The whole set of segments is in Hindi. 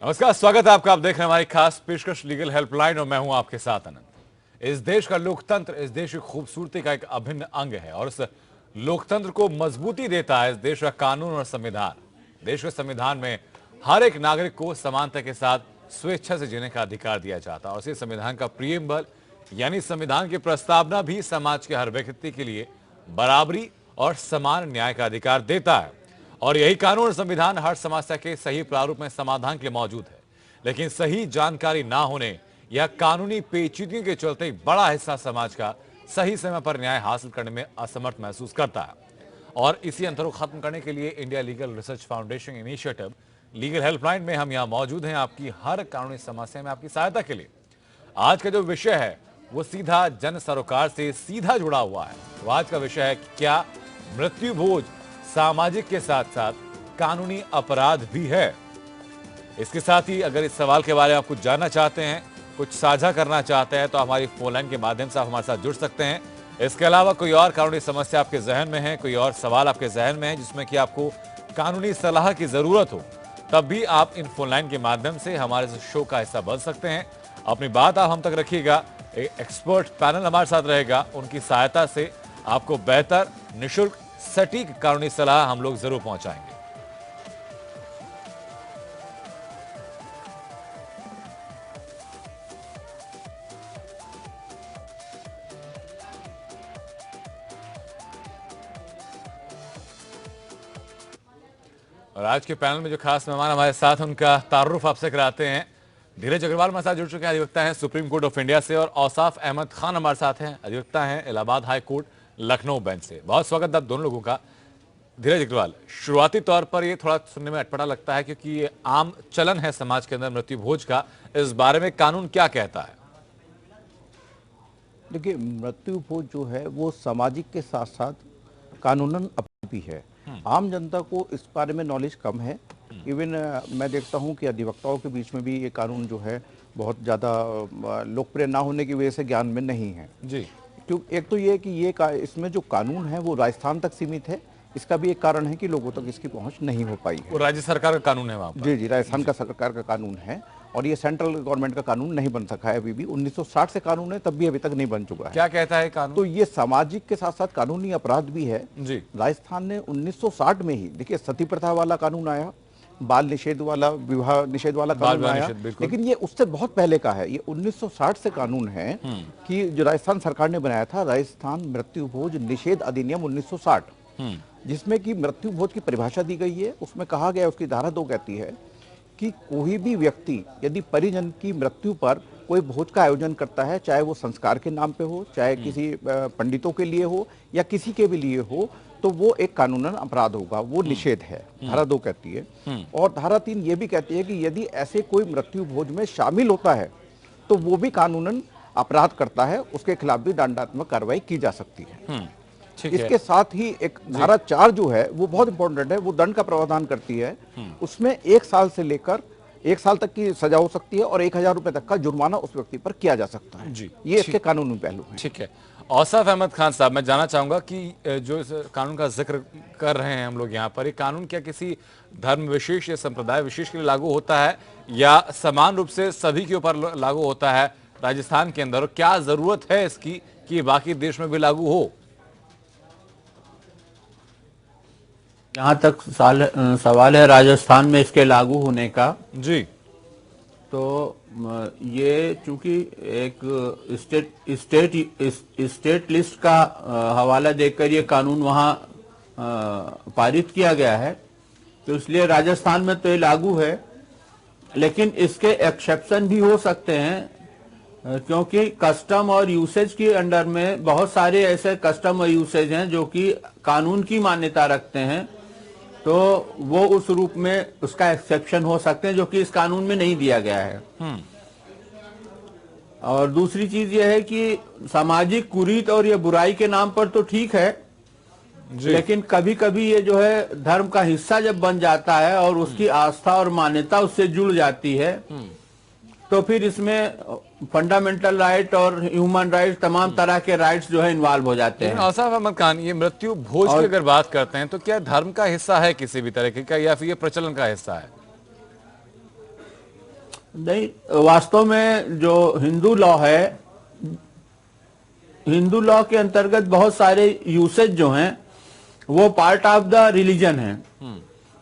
नमस्कार, स्वागत है आपका। आप देख रहे हैं हमारी खास पेशकश लीगल हेल्पलाइन और मैं हूं आपके साथ अनंत। इस देश का लोकतंत्र इस देश की खूबसूरती का एक अभिन्न अंग है और इस लोकतंत्र को मजबूती देता है इस देश का कानून और संविधान। देश के संविधान में हर एक नागरिक को समानता के साथ स्वेच्छा से जीने का अधिकार दिया जाता है और इसी संविधान का प्रियम्बल यानी संविधान की प्रस्तावना भी समाज के हर व्यक्ति के लिए बराबरी और समान न्याय का अधिकार देता है। और यही कानून और संविधान हर समस्या के सही प्रारूप में समाधान के लिए मौजूद है, लेकिन सही जानकारी ना होने या कानूनी पेचीदगियों के चलते एक बड़ा हिस्सा समाज का सही समय पर न्याय हासिल करने में असमर्थ महसूस करता है। और इसी अंतर को खत्म करने के लिए India legal research foundation initiative legal helpline में हम यहाँ मौजूद हैं आपकी हर कानूनी समस्या में आपकी सहायता के लिए। आज का जो विषय है वो सीधा जन सरोकार से सीधा जुड़ा हुआ है। तो आज का विषय है क्या मृत्यु भोज सामाजिक के साथ साथ कानूनी अपराध भी है। इसके साथ ही अगर इस सवाल के बारे में आप कुछ जानना चाहते हैं, कुछ साझा करना चाहते हैं तो हमारी फोन लाइन के माध्यम से आप हमारे साथ जुड़ सकते हैं। इसके अलावा कोई और कानूनी समस्या आपके जहन में है, कोई और सवाल आपके जहन में है जिसमें कि आपको कानूनी सलाह की जरूरत हो, तब भी आप इन फोन लाइन के माध्यम से हमारे शो का हिस्सा बन सकते हैं। अपनी बात आप हम तक रखिएगा। एक एक्सपर्ट पैनल हमारे साथ रहेगा, उनकी सहायता से आपको बेहतर निःशुल्क सटीक कानूनी सलाह हम लोग जरूर पहुंचाएंगे। और आज के पैनल में जो खास मेहमान हमारे साथ हैं उनका तारुफ आपसे कराते हैं। धीरज अग्रवाल हमारे साथ जुड़ चुके हैं, अधिवक्ता हैं सुप्रीम कोर्ट ऑफ इंडिया से, और औसाफ अहमद खान हमारे साथ हैं, अधिवक्ता हैं Allahabad high court Lucknow bench से। बहुत स्वागत आप दोनों लोगों का। धीरज अग्रवाल, शुरुआती तौर पर ये थोड़ा सुनने में अटपटा लगता है क्योंकि ये आम चलन है समाज के अंदर मृत्यु भोज का, इस बारे में कानून क्या कहता है? देखिए, मृत्यु भोज जो है वो सामाजिक के साथ साथ कानूनन अपराध भी है। आम जनता को इस बारे में नॉलेज कम है। इवन मैं देखता हूं कि अधिवक्ताओं के बीच में भी ये कानून जो है बहुत ज़्यादा लोकप्रिय ना होने की वजह से ज्ञान में नहीं है जी। क्योंकि एक तो ये कि इसमें जो कानून है वो राजस्थान तक सीमित है। इसका भी एक कारण है कि लोगों तक इसकी पहुंच नहीं हो पाई है। वो राज्य सरकार का कानून है वहां पर। जी, राजस्थान का सरकार का कानून है और ये सेंट्रल गवर्नमेंट का कानून नहीं बन सका है अभी भी। 1960 से कानून है, तब भी अभी तक नहीं बन चुका है। क्या कहता है कानून? तो ये सामाजिक के साथ साथ कानूनी अपराध भी है जी। राजस्थान ने 1960 में ही, देखिए, सती प्रथा वाला कानून आया, बाल निषेध वाला, विवाह निषेध वाला कानून आया, लेकिन ये उससे बहुत पहले का है। ये 1960 से कानून है कि जो राजस्थान सरकार ने बनाया था, राजस्थान मृत्यु भोज निषेध अधिनियम 1960, जिसमें कि मृत्यु भोज की परिभाषा दी गई है। उसमें कहा गया, उसकी धारा 2 कहती है कि कोई भी व्यक्ति यदि परिजन की मृत्यु पर कोई भोज का आयोजन करता है, चाहे वो संस्कार के नाम पे हो, चाहे किसी पंडितों के लिए हो या किसी के भी लिए हो, तो वो एक कानूनन अपराध होगा, वो निषेध है, धारा 2 कहती है। और धारा 3 ये भी कहती है कि यदि ऐसे कोई मृत्यु भोज में शामिल होता है तो वो भी कानूनन अपराध करता है, उसके खिलाफ भी दंडात्मक कार्रवाई की जा सकती है। इसके साथ ही एक धारा 4 जो है वो बहुत इंपॉर्टेंट है, वो दंड का प्रावधान करती है। उसमें 1 साल से लेकर 1 साल तक की सजा हो सकती है और 1000 रुपए तक का जुर्माना उस व्यक्ति पर किया जा सकता है। जी, ये इसके कानूनी पहलू हैं। ठीक है। औसाफ अहमद खान साहब, मैं जानना चाहूंगा कि जो इस कानून का जिक्र कर रहे हैं हम लोग यहाँ पर, ये कानून क्या किसी धर्म विशेष या संप्रदाय विशेष के लिए लागू होता है या समान रूप से सभी के ऊपर लागू होता है राजस्थान के अंदर? क्या जरूरत है इसकी कि बाकी देश में भी लागू हो? जहाँ तक सवाल है राजस्थान में इसके लागू होने का, जी, तो ये चूंकि एक स्टेट लिस्ट का हवाला देकर ये कानून वहाँ पारित किया गया है, तो इसलिए राजस्थान में तो ये लागू है। लेकिन इसके एक्सेप्शन भी हो सकते हैं क्योंकि कस्टम और यूसेज के अंडर में बहुत सारे ऐसे कस्टम और यूसेज हैं जो कि कानून की मान्यता रखते हैं, तो वो उस रूप में उसका एक्सेप्शन हो सकते हैं जो कि इस कानून में नहीं दिया गया है। और दूसरी चीज ये है कि सामाजिक कुरीत और ये बुराई के नाम पर तो ठीक है, लेकिन कभी कभी ये जो है धर्म का हिस्सा जब बन जाता है और उसकी आस्था और मान्यता उससे जुड़ जाती है, तो फिर इसमें फंडामेंटल राइट और ह्यूमन राइट, तमाम तरह के राइट्स जो है इन्वॉल्व हो जाते हैं। औसाफ अहमद खान, ये मृत्यु भोज की अगर बात करते हैं तो क्या धर्म का हिस्सा है किसी भी तरह का, या फिर ये प्रचलन का हिस्सा है? नहीं, वास्तव में जो हिंदू लॉ है, हिंदू लॉ के अंतर्गत बहुत सारे यूसेज जो हैं वो पार्ट ऑफ द रिलीजन है।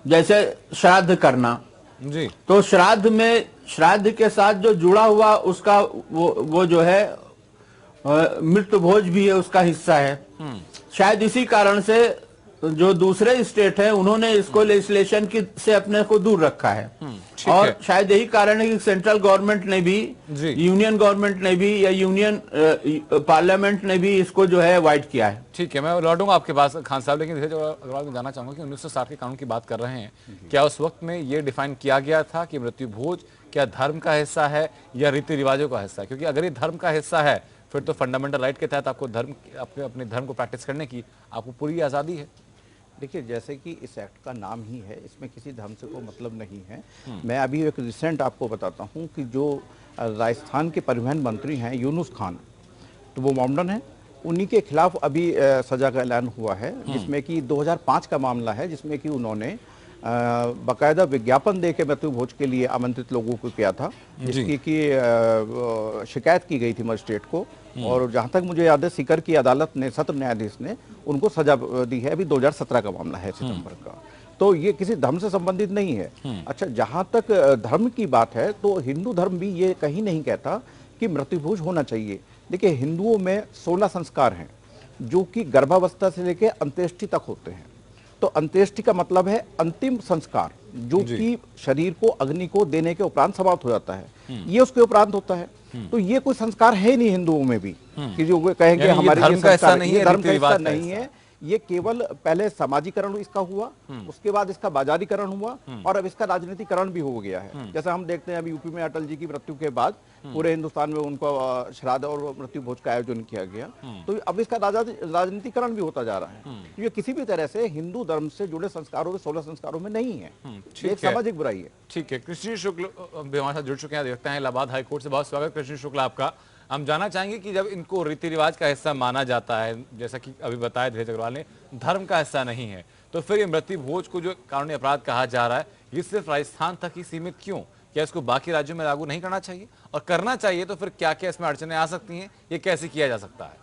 जैसे श्राद्ध करना जी, तो श्राद्ध के साथ जो जुड़ा हुआ उसका वो जो है मृत्यु भोज भी है, उसका हिस्सा है। शायद इसी कारण से जो दूसरे स्टेट है उन्होंने इसको लेजिस्लेशन की से अपने को दूर रखा है। और शायद यही कारण है कि सेंट्रल गवर्नमेंट ने भी, यूनियन गवर्नमेंट ने भी या यूनियन पार्लियामेंट ने भी इसको जो है अवॉइड किया है। ठीक है, मैं लौटूंगा आपके पास खान साहब, लेकिन अग्रवाल मैं जानना चाहूंगा कि 1960 के कानून की बात कर रहे हैं, क्या उस वक्त में ये डिफाइन किया गया था कि मृत्यु भोज क्या धर्म का हिस्सा है या रीति रिवाजों का हिस्सा है? क्योंकि अगर ये धर्म का हिस्सा है फिर तो फंडामेंटल राइट के तहत आपको अपने धर्म को प्रैक्टिस करने की आपको पूरी आज़ादी है। देखिए, जैसे कि इस एक्ट का नाम ही है, इसमें किसी धर्म से कोई मतलब नहीं है। मैं अभी एक रिसेंट आपको बताता हूँ कि जो राजस्थान के परिवहन मंत्री हैं यूनुस खान, तो वो मोमडन है, उन्हीं के खिलाफ अभी सजा का ऐलान हुआ है, जिसमें कि 2005 का मामला है, जिसमें कि उन्होंने बाकायदा विज्ञापन दे के मृत्यु भोज के लिए आमंत्रित लोगों को किया था, जिसकी कि शिकायत की गई थी मजिस्ट्रेट को। और जहां तक मुझे याद है, सीकर की अदालत ने, सत्र न्यायाधीश ने उनको सजा दी है। अभी 2017 का मामला है, सितंबर का। तो ये किसी धर्म से संबंधित नहीं है। अच्छा, जहां तक धर्म की बात है तो हिंदू धर्म भी ये कहीं नहीं कहता कि मृत्यु भोज होना चाहिए। देखिए, हिंदुओं में 16 संस्कार हैं जो कि गर्भावस्था से लेकर अंत्येष्टि तक होते हैं। तो अंत्येष्टि का मतलब है अंतिम संस्कार, जो कि शरीर को अग्नि को देने के उपरांत समाप्त हो जाता है। ये उसके उपरांत होता है। तो ये कोई संस्कार है नहीं हिंदुओं में भी कि जो कहेंगे हमारे धर्म का हिस्सा नहीं है, धर्म का हिस्सा नहीं है। ये केवल पहले सामाजिकरण इसका हुआ, उसके बाद इसका बाजारीकरण हुआ, और अब इसका राजनीतिकरण भी हो गया है। जैसा हम देखते हैं अभी यूपी में अटल जी की मृत्यु के बाद पूरे हिंदुस्तान में उनको श्राद्ध और मृत्यु भोज का आयोजन किया गया। तो अब इसका राजनीतिकरण भी होता जा रहा है। ये किसी भी तरह से हिंदू धर्म से जुड़े संस्कारों में, 16 संस्कारों में नहीं है। एक सामाजिक बुराई है। ठीक है, कृष्ण शुक्ल भी हमारे साथ जुड़ चुके हैं, देखते हैं इलाहाबाद हाईकोर्ट से। बहुत स्वागत कृष्ण शुक्ल आपका। हम जानना चाहेंगे कि जब इनको रीति रिवाज का हिस्सा माना जाता है, जैसा कि अभी बताया धीरज अग्रवाल ने, धर्म का हिस्सा नहीं है, तो फिर ये मृत्यु भोज को जो कानूनी अपराध कहा जा रहा है, ये सिर्फ राजस्थान तक ही सीमित क्यों? क्या इसको बाकी राज्यों में लागू नहीं करना चाहिए? और करना चाहिए तो फिर क्या क्या इसमें अड़चनें आ सकती हैं? ये कैसे किया जा सकता है?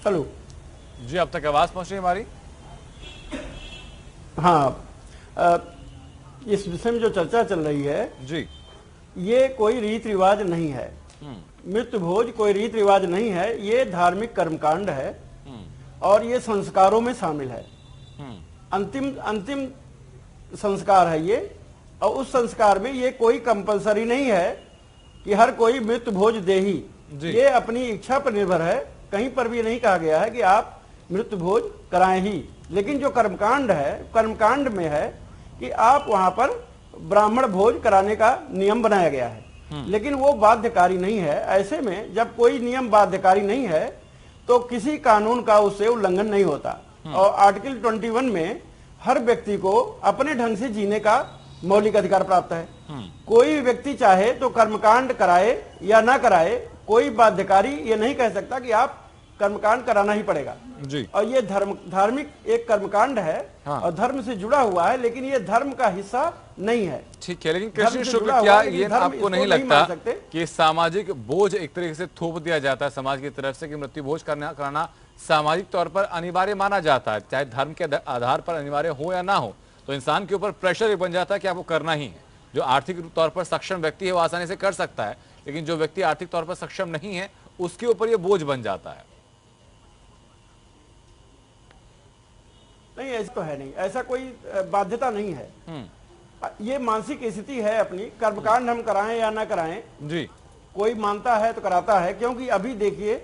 हेलो जी, अब तक आवाज पहुंच रही है हमारी? हाँ, इस विषय में जो चर्चा चल रही है जी, ये कोई रीति रिवाज नहीं है। मृत्यु भोज कोई रीति रिवाज नहीं है, ये धार्मिक कर्मकांड है और ये संस्कारों में शामिल है। अंतिम संस्कार है ये, और उस संस्कार में ये कोई कंपलसरी नहीं है कि हर कोई मृत्यु भोज दे ही। ये अपनी इच्छा पर निर्भर है। कहीं पर भी नहीं कहा गया है कि आप मृत्यु भोज कराएं ही। लेकिन जो कर्मकांड है, कर्मकांड में है कि आप वहां पर ब्राह्मण भोज कराने का नियम बनाया गया है, लेकिन वो बाध्यकारी नहीं है। ऐसे में जब कोई नियम बाध्यकारी नहीं है तो किसी कानून का उससे उल्लंघन नहीं होता। और आर्टिकल 21 में हर व्यक्ति को अपने ढंग से जीने का मौलिक अधिकार प्राप्त है। कोई व्यक्ति चाहे तो कर्मकांड कराए या ना कराए, कोई बाध्यकारी ये नहीं कह सकता कि आप कर्मकांड कराना ही पड़ेगा जी। और ये धार्मिक एक कर्मकांड है। हाँ। और धर्म से जुड़ा हुआ है, लेकिन ये धर्म का हिस्सा नहीं है। ठीक है, लेकिन कृष्ण शुक्ल, क्या ये आपको नहीं लगता कि सामाजिक बोझ एक तरीके से थोप दिया जाता है समाज की तरफ से कि मृत्यु भोज कराना सामाजिक तौर पर अनिवार्य माना जाता है, चाहे धर्म के आधार पर अनिवार्य हो या ना हो, तो इंसान के ऊपर प्रेशर बन जाता है कि आपको करना ही है। जो आर्थिक तौर पर सक्षम व्यक्ति है वो आसानी से कर सकता है, लेकिन जो व्यक्ति आर्थिक तौर पर सक्षम नहीं है उसके ऊपर ये बोझ बन जाता है। नहीं, ऐसा तो है नहीं, ऐसा कोई बाध्यता नहीं है। ये मानसिक स्थिति है अपनी। कर्मकांड हम कराएं या ना कराएं जी, कोई मानता है तो कराता है। क्योंकि अभी देखिए,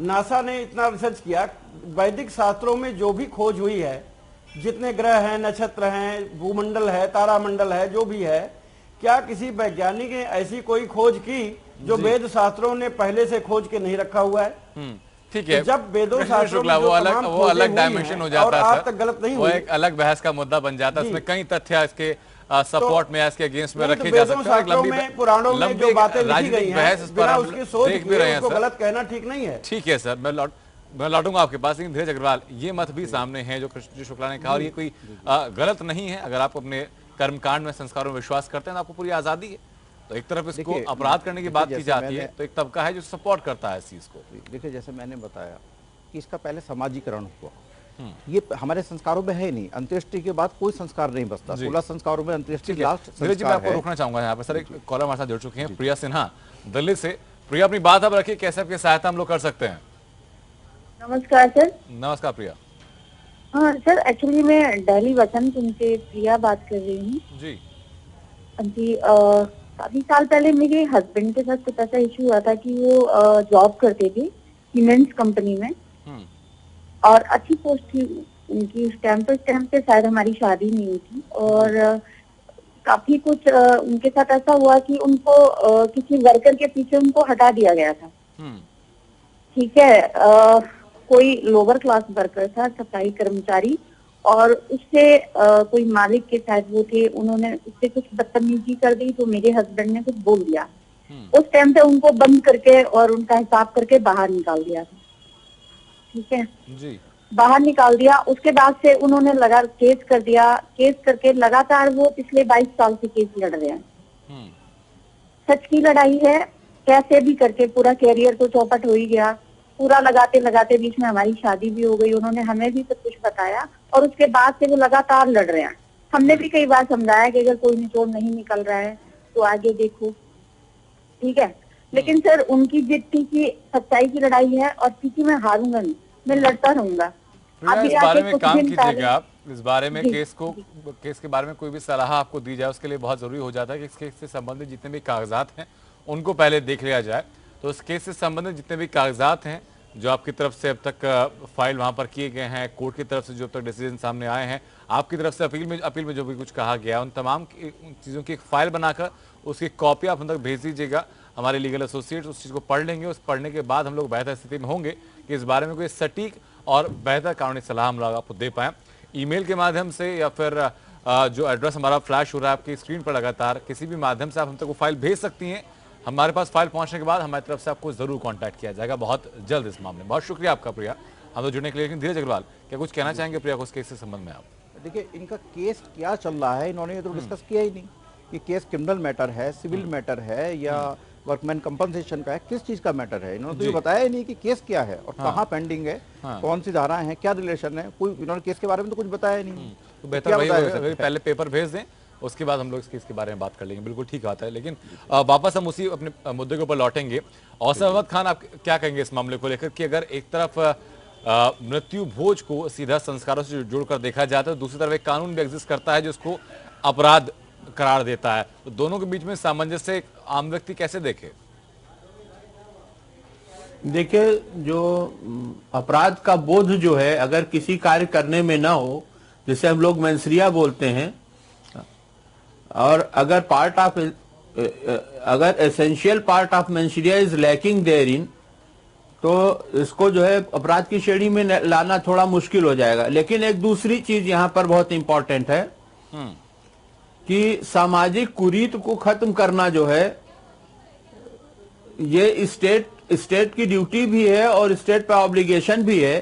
नासा ने इतना रिसर्च किया, वैदिक शास्त्रों में जो भी खोज हुई है, जितने ग्रह हैं, नक्षत्र हैं, भूमंडल है, तारामंडल है, जो भी है, क्या किसी वैज्ञानिक ने ऐसी कोई खोज की जो वेद शास्त्रों ने पहले से खोज के नहीं रखा हुआ है? ठीक है, जब वेदों शास्त्रों में वो अलग डायमेंशन हो जाता है, तक गलत नहीं वो एक अलग बहस का मुद्दा बन जाता है। उसमें कई तथ्य इसके सपोर्ट में, इसके अगेंस्ट में रखे जा सकते हैं। पुराणों में जो बातें लिखी गई हैं, बहस इस पर उसकी सोच देख भी रहे हैं उसको सर। गलत कहना ठीक नहीं है। ठीक है सर, मैं मैं लौटूंगा आपके पास, लेकिन धीरज अग्रवाल, ये मत भी सामने है जो कृष्ण शुक्ला ने कहा, और ये कोई गलत नहीं है। अगर आप अपने कर्मकांड में, संस्कारों में विश्वास करते हैं तो आपको पूरी आजादी है। तो एक तरफ इसको अपराध करने की बात की जाती है, तो एक तबका है जो सपोर्ट करता है इस चीज को। देखिए, जैसे मैंने बताया कि इसका पहले समाजीकरण हुआ, ये हमारे संस्कारों में है नहीं। अंत्येष्टि के बाद कोई संस्कार नहीं बचता। 16 संस्कारों में अंत्येष्टि लास्ट धीरज जी, मैं आपको रोकना चाहूंगा यहाँ पर। सर, एक कॉलर हमारे साथ जुड़ चुके हैं, प्रिया सिन्हा दिल्ली से। प्रिया, अपनी बात आप रखिए, कैसे आपकी सहायता हम लोग कर सकते हैं? नमस्कार सर। नमस्कार प्रिया। हाँ सर, एक्चुअली मैं दिल्ली वसंत उनसे प्रिया बात कर रही हूँ जी जी। काफी साल पहले मेरे हस्बैंड के साथ कुछ ऐसा इशू हुआ था कि वो जॉब करते थे सीमेंट्स कंपनी में, और अच्छी पोस्ट थी उनकी। उस टाइम पे शायद हमारी शादी नहीं हुई थी, और काफी कुछ उनके साथ ऐसा हुआ कि उनको किसी वर्कर के पीछे उनको हटा दिया गया था। ठीक है, कोई लोअर क्लास वर्कर था, सफाई कर्मचारी, और उससे कोई मालिक के साथ वो थे, उन्होंने उससे कुछ बदतमीजी कर दी, तो मेरे हस्बैंड ने कुछ बोल दिया। उस टाइम पे उनको बंद करके और उनका हिसाब करके बाहर निकाल दिया था। ठीक है जी, बाहर निकाल दिया। उसके बाद से उन्होंने लगा केस कर दिया। केस करके लगातार वो पिछले 22 साल से केस लड़ रहे हैं। सच की लड़ाई है, कैसे भी करके पूरा कैरियर तो चौपट हो ही गया। पूरा लगाते लगाते बीच में हमारी शादी भी हो गई, उन्होंने हमें भी सब कुछ बताया, और उसके बाद से वो लगातार लड़ रहे हैं। हमने भी कई बार समझाया कि अगर कोई निचोड़ नहीं निकल रहा है तो आगे देखो। ठीक है, लेकिन सर उनकी जिद थी कि सच्चाई की लड़ाई है और किसी में हारूंगा नहीं, मैं लड़ता रहूंगा। इस बारे में काम कीजिएगा आप। इस बारे में केस के बारे में कोई भी सलाह आपको दी जाए, उसके लिए बहुत जरूरी हो जाता है कि इस केस से संबंधित जितने भी कागजात हैं उनको पहले देख लिया जाए। तो उस केस से संबंधित जितने भी कागजात हैं जो आपकी तरफ से अब तक फाइल वहां पर किए गए हैं, कोर्ट की तरफ से जो अब तक डिसीजन सामने आए हैं, आपकी तरफ से अपील में जो भी कुछ कहा गया, उन तमाम चीज़ों की एक फाइल बनाकर उसकी कॉपी आप हम तक भेज दीजिएगा। हमारे लीगल एसोसिएट्स उस चीज़ को पढ़ लेंगे। उस पढ़ने के बाद हम लोग बेहतर स्थिति में होंगे कि इस बारे में कोई सटीक और बेहतर कानूनी सलाह हम लोग आपको दे पाएँ, ईमेल के माध्यम से या फिर जो एड्रेस हमारा फ्लैश हो रहा है आपकी स्क्रीन पर लगातार, किसी भी माध्यम से आप हम तक वो फाइल भेज सकती हैं। हमारे पास फाइल पहुंचने के बाद हमारी तरफ से आपको जरूर कांटेक्ट किया जाएगा बहुत जल्द इस मामले में। बहुत शुक्रिया आपका प्रिया, हम तो जुड़ने के लिए। लेकिन धीरज अग्रवाल, क्या कुछ कहना चाहेंगे प्रिया को उस केस के संबंध में आप? देखिए, इनका केस क्या चल रहा है इन्होंने ये तो डिस्कस किया ही नहीं कि केस क्रिमिनल मैटर है, सिविल मैटर है, या वर्कमैन कंपनसेशन का है, किस चीज का मैटर है। इन्होंने तो ये बताया ही नहीं कि केस क्या है और कहाँ पेंडिंग है, कौन सी धाराएं हैं, क्या रिलेशन है। कोई इन्होंने केस के बारे में तो कुछ बताया ही नहीं। तो बेहतर वही होगा पहले पेपर भेज दें, उसके बाद हम लोग इस केस के बारे में बात कर लेंगे। बिल्कुल ठीक आता है। लेकिन वापस हम उसी अपने मुद्दे के ऊपर लौटेंगे। औसर अहमद खान, आप क्या कहेंगे इस मामले को लेकर कि अगर एक तरफ मृत्यु भोज को सीधा संस्कारों से जोड़कर देखा जाता है, तो दूसरी तरफ एक कानून भी एग्जिस्ट करता है जो उसको अपराध करार देता है, तो दोनों के बीच में सामंजस्य एक आम व्यक्ति कैसे देखे? देखिए, जो अपराध का बोध जो है, अगर किसी कार्य करने में ना हो, जिसे हम लोग मेंसरिया बोलते हैं, और अगर अगर essential part of mens rea is lacking there in, तो इसको जो है अपराध की श्रेणी में लाना थोड़ा मुश्किल हो जाएगा। लेकिन एक दूसरी चीज यहां पर बहुत इंपॉर्टेंट है कि सामाजिक कुरीत को खत्म करना जो है, ये स्टेट की ड्यूटी भी है और स्टेट पे ऑब्लिगेशन भी है।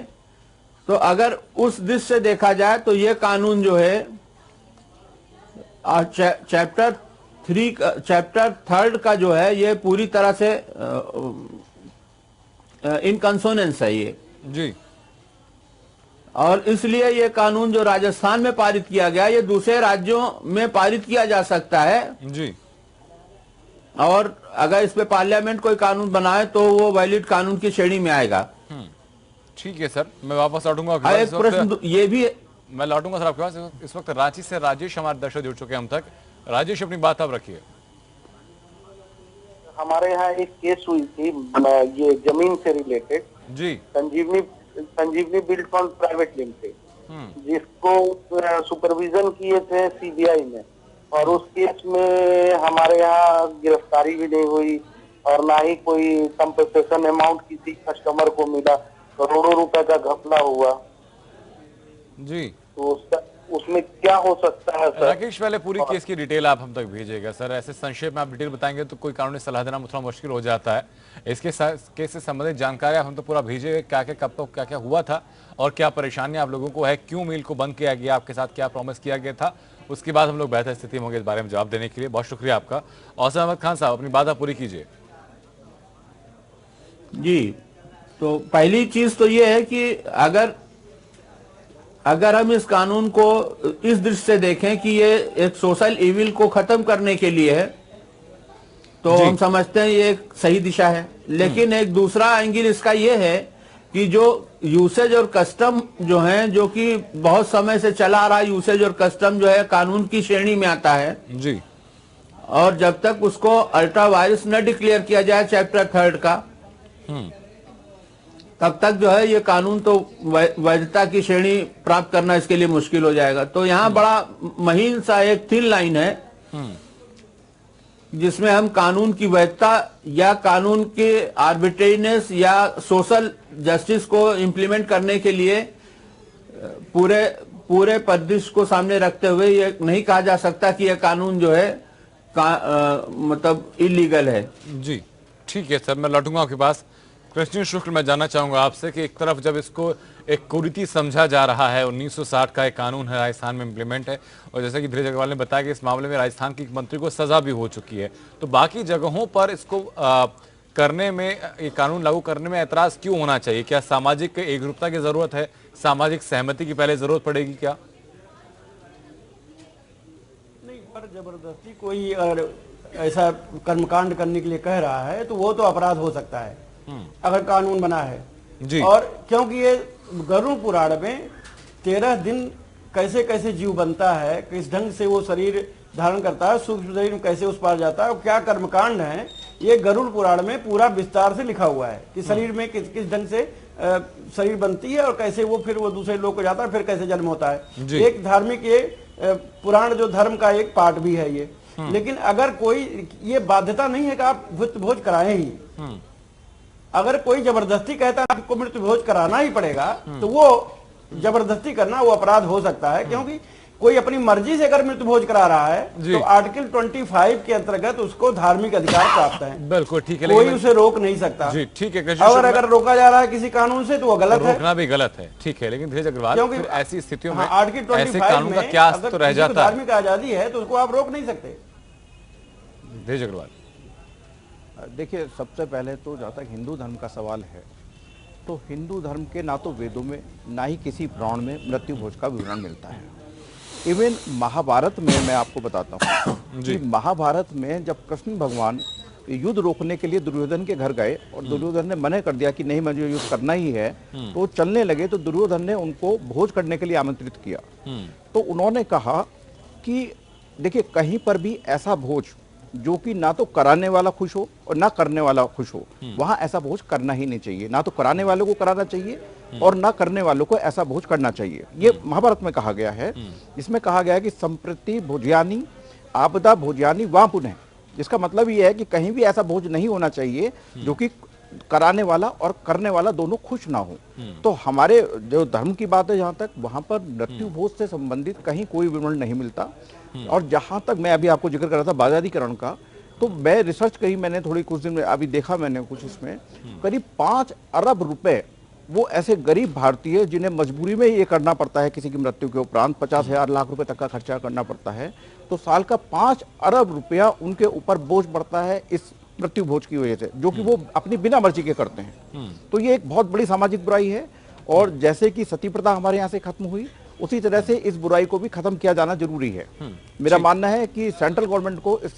तो अगर उस दृष्टि से देखा जाए तो ये कानून जो है चैप्टर 3 का जो है, ये पूरी तरह से इन कंसोनेंस है ये जी। और इसलिए ये कानून जो राजस्थान में पारित किया गया, ये दूसरे राज्यों में पारित किया जा सकता है जी। और अगर इस पे पार्लियामेंट कोई कानून बनाए तो वो वैलिड कानून की श्रेणी में आएगा। ठीक है सर, मैं वापस लौटूंगा। एक प्रश्न ये भी मैं लौटूंगा सर आपके पास। इस वक्त रांची से राजेश हमारे दर्शक जुड़ चुके हैं हम तक। राजेश, अपनी बात आप रखिए। हमारे यहाँ एक केस हुई थी ये जमीन से रिलेटेड जी। संजीवनी बिल्ड फंड प्राइवेट लिमिटेड, जिसको सुपरविजन किए थे सीबीआई ने, और उस केस में हमारे यहाँ गिरफ्तारी भी नहीं हुई और ना ही कोई कंपनसेशन अमाउंट किसी कस्टमर को मिला। करोड़ों रुपए का घपला हुआ जी। तो उसमें क्या हो सकता है सर? राकेश, पहले पूरी केस की डिटेल आप हम तक भेजिएगा सर। ऐसे संक्षेप में आप डिटेल बताएंगे तो कोई कानूनी सलाह देना थोड़ा मुश्किल हो जाता है। इसके केस से संबंधित जानकारी आप हम तो पूरा भेजिएगा, क्या क्या कब तक क्या क्या हुआ था और क्या परेशानियां आप लोगों को है, क्यों मिल को बंद किया गया, आपके साथ क्या प्रॉमिस किया गया था। उसके बाद हम लोग बेहतर स्थिति में होंगे इस बारे में जवाब देने के लिए। बहुत शुक्रिया आपका। औसम अहमद खान साहब, अपनी बात आप पूरी कीजिए। जी, तो पहली चीज तो ये है कि अगर हम इस कानून को इस दृष्टि से देखें कि ये एक सोशल इविल को खत्म करने के लिए है, तो हम समझते हैं ये एक सही दिशा है। लेकिन एक दूसरा एंगल इसका ये है कि जो यूसेज और कस्टम जो है, जो कि बहुत समय से चला आ रहा यूसेज और कस्टम जो है कानून की श्रेणी में आता है जी, और जब तक उसको अल्ट्रा वायरस न डिक्लेयर किया जाए चैप्टर 3 का, तब तक जो है ये कानून तो वैधता की श्रेणी प्राप्त करना इसके लिए मुश्किल हो जाएगा। तो यहाँ बड़ा महीन सा एक थिन लाइन है जिसमें हम कानून की वैधता या कानून के आर्बिट्रेरीनेस या सोशल जस्टिस को इम्प्लीमेंट करने के लिए पूरे परिदृश्य को सामने रखते हुए ये नहीं कहा जा सकता कि यह कानून जो है मतलब इलीगल है। जी ठीक है सर, मैं लौटूंगा आपके पास। कृष्ण शुक्ल, मैं जानना चाहूंगा आपसे कि एक तरफ जब इसको एक कुरीति समझा जा रहा है, 1960 का एक कानून है, राजस्थान में इंप्लीमेंट है, और जैसे कि धीरज अग्रवाल ने बताया कि इस मामले में राजस्थान के एक मंत्री को सजा भी हो चुकी है, तो बाकी जगहों पर इसको करने में, ये कानून लागू करने में ऐतराज क्यों होना चाहिए? क्या सामाजिक एकरूपता की जरूरत है? सामाजिक सहमति की पहले जरूरत पड़ेगी क्या? नहीं, पर जबरदस्ती कोई अगर ऐसा कर्मकांड करने के लिए कह रहा है तो वो तो अपराध हो सकता है अगर कानून बना है जी। और क्योंकि ये गरुड़ पुराण में 13 दिन कैसे कैसे जीव बनता है, किस ढंग से वो शरीर धारण करता है, सूक्ष्म शरीर में कैसे उस पार जाता है और क्या कर्मकांड है, ये गरुड़ पुराण में पूरा विस्तार से लिखा हुआ है कि शरीर में किस किस ढंग से शरीर बनती है और कैसे वो फिर वो दूसरे लोग को जाता है, फिर कैसे जन्म होता है। एक धार्मिक ये पुराण जो धर्म का एक पार्ट भी है ये। लेकिन अगर कोई, ये बाध्यता नहीं है कि आप मृत्यु भोज कराएं ही, अगर कोई जबरदस्ती कहता है आपको मृत्यु भोज कराना ही पड़ेगा तो वो जबरदस्ती करना वो अपराध हो सकता है, क्योंकि कोई अपनी मर्जी से अगर मृत्यु भोज करा रहा है तो आर्टिकल 25 के अंतर्गत उसको धार्मिक अधिकार प्राप्त है। बिल्कुल ठीक है, कोई उसे रोक नहीं सकता। जी ठीक है। अगर रोका जा रहा है किसी कानून से तो वो गलत है, रोकना भी गलत है। ठीक है, लेकिन धीरज अग्रवाल, क्योंकि ऐसी स्थितियों में आर्टिकल ऐसे कानून का क्या अस्तित्व रह जाता है? धार्मिक आजादी है तो उसको आप रोक नहीं सकते। धीरज अग्रवाल, देखिए, सबसे पहले तो जहाँ तक हिंदू धर्म का सवाल है, तो हिंदू धर्म के ना तो वेदों में ना ही किसी पुराण में मृत्यु भोज का विवरण मिलता है। इवन महाभारत में मैं आपको बताता हूँ कि महाभारत में जब कृष्ण भगवान युद्ध रोकने के लिए दुर्योधन के घर गए और दुर्योधन ने मना कर दिया कि नहीं, मुझे युद्ध करना ही है, तो वो चलने लगे, तो दुर्योधन ने उनको भोज करने के लिए आमंत्रित किया। तो उन्होंने कहा कि देखिए, कहीं पर भी ऐसा भोज जो कि ना तो कराने वाला खुश हो और ना करने वाला खुश हो, वहां ऐसा भोज करना ही नहीं चाहिए। ना तो कराने वालों को कराना चाहिए और ना करने वालों को ऐसा भोज करना चाहिए। ये महाभारत में कहा गया है। इसमें कहा गया है कि संप्रति भोज्यानी आपदा भोज्यानी वां पुनः, जिसका मतलब ये है कि कहीं भी ऐसा भोज नहीं होना चाहिए जो कि कराने वाला और करने वाला दोनों खुश ना हो। तो हमारे जो धर्म की बात है, जहां तक वहां पर मृत्यु भोज से संबंधित कहीं कोई विवरण नहीं मिलता। और जहां तक मैं अभी आपको जिक्र कर रहा था बाजारीकरण का, तो मैं रिसर्च करी, मैंने थोड़ी कुछ दिन में अभी देखा मैंने कुछ, इसमें करीब 5 अरब रुपए वो ऐसे गरीब भारतीय जिन्हें मजबूरी में ये करना पड़ता है, किसी की मृत्यु के उपरांत 50,000 लाख रुपए तक का खर्चा करना पड़ता है, तो साल का 5 अरब रुपया उनके ऊपर बोझ पड़ता है इस मृत्यु भोज की वजह से, जो कि वो अपनी बिना मर्जी के करते हैं। तो ये एक बहुत बड़ी सामाजिक बुराई है। और जैसे कि सती प्रथा हमारे यहाँ से खत्म हुई, उसी तरह से इस बुराई को भी खत्म किया जाना जरूरी है। मेरा मानना है कि सेंट्रल गवर्नमेंट को इस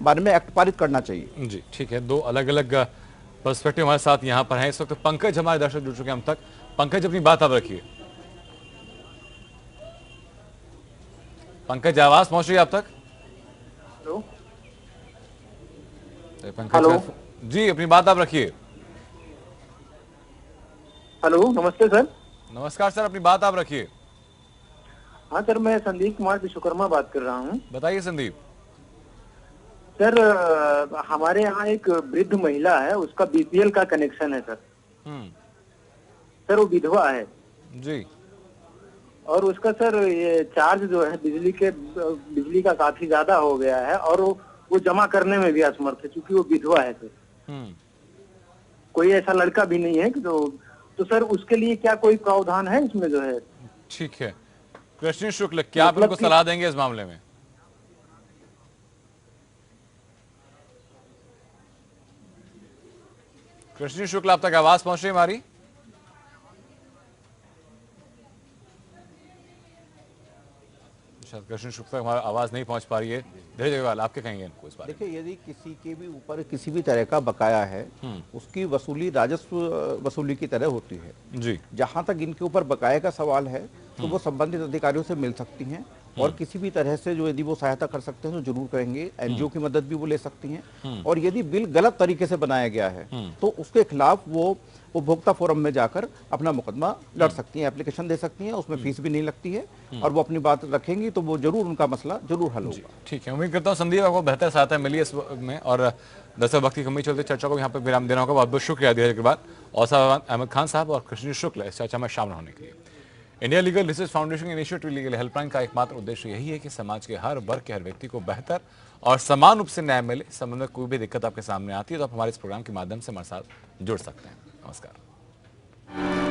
बारे में एक्ट पारित करना चाहिए। जी ठीक है, दो अलग अलग पर्सपेक्टिव हमारे साथ यहाँ पर हैं। इस वक्त पंकज हमारे दर्शक जुड़ चुके हैं हम तक। पंकज, अपनी बात आप रखिए। पंकज, आवाज पहुंच रही है आप तक? हेलो, पंकज जी, अपनी बात आप रखिए। हेलो, नमस्ते सर। नमस्कार सर, अपनी बात आप रखिए। हाँ सर, मैं संदीप कुमार विश्वकर्मा बात कर रहा हूँ। बताइए संदीप। सर, हमारे यहाँ एक वृद्ध महिला है, उसका बीपीएल का कनेक्शन है सर। सर, वो विधवा है जी। और उसका सर ये चार्ज जो है बिजली का काफी ज्यादा हो गया है, और वो जमा करने में भी असमर्थ है, क्योंकि वो विधवा है सर। कोई ऐसा लड़का भी नहीं है कि तो सर उसके लिए क्या कोई प्रावधान है इसमें जो है? ठीक है, कृष्ण शुक्ल, क्या आप उनको सलाह देंगे इस मामले में? कृष्ण शुक्ल, आप तक आवाज पहुंच रही है हमारी? शायद कृष्ण शुक्ल तक हमारी आवाज नहीं पहुंच पा रही है। धीरज अग्रवाल, आपके कहेंगे इनको इस बारे में? देखिए, यदि किसी के भी ऊपर किसी भी तरह का बकाया है, उसकी वसूली राजस्व वसूली की तरह होती है जी। जहां तक इनके ऊपर बकाये का सवाल है तो वो संबंधित अधिकारियों से मिल सकती हैं, और किसी भी तरह से जो यदि वो सहायता कर सकते हैं तो जरूर करेंगे। एनजीओ की मदद भी वो ले सकती हैं, और यदि बिल गलत तरीके से बनाया गया है तो उसके खिलाफ वो उपभोक्ता फोरम में जाकर अपना मुकदमा लड़ सकती हैं, एप्लीकेशन दे सकती हैं, उसमें फीस भी नहीं लगती है, और वो अपनी बात रखेंगी तो वो जरूर उनका मसला जरूर हल होगा। ठीक है, उम्मीद करता हूँ संदीप आपको बेहतर सहायता मिली इस में, और दरअसल वक्त की कमी चलते चर्चा को यहाँ पर विराम देना होगा। बहुत बहुत शुक्रिया धीरज अग्रवाल और अहमद खान साहब और कृष्ण शुक्ल इस चर्चा में शामिल होने के लिए। India legal research foundation initiative legal helpline का एकमात्र उद्देश्य यही है कि समाज के हर वर्ग के हर व्यक्ति को बेहतर और समान रूप से न्याय मिले। इस संबंध में कोई भी दिक्कत आपके सामने आती है तो आप हमारे इस प्रोग्राम के माध्यम से हमारे साथ जुड़ सकते हैं। नमस्कार।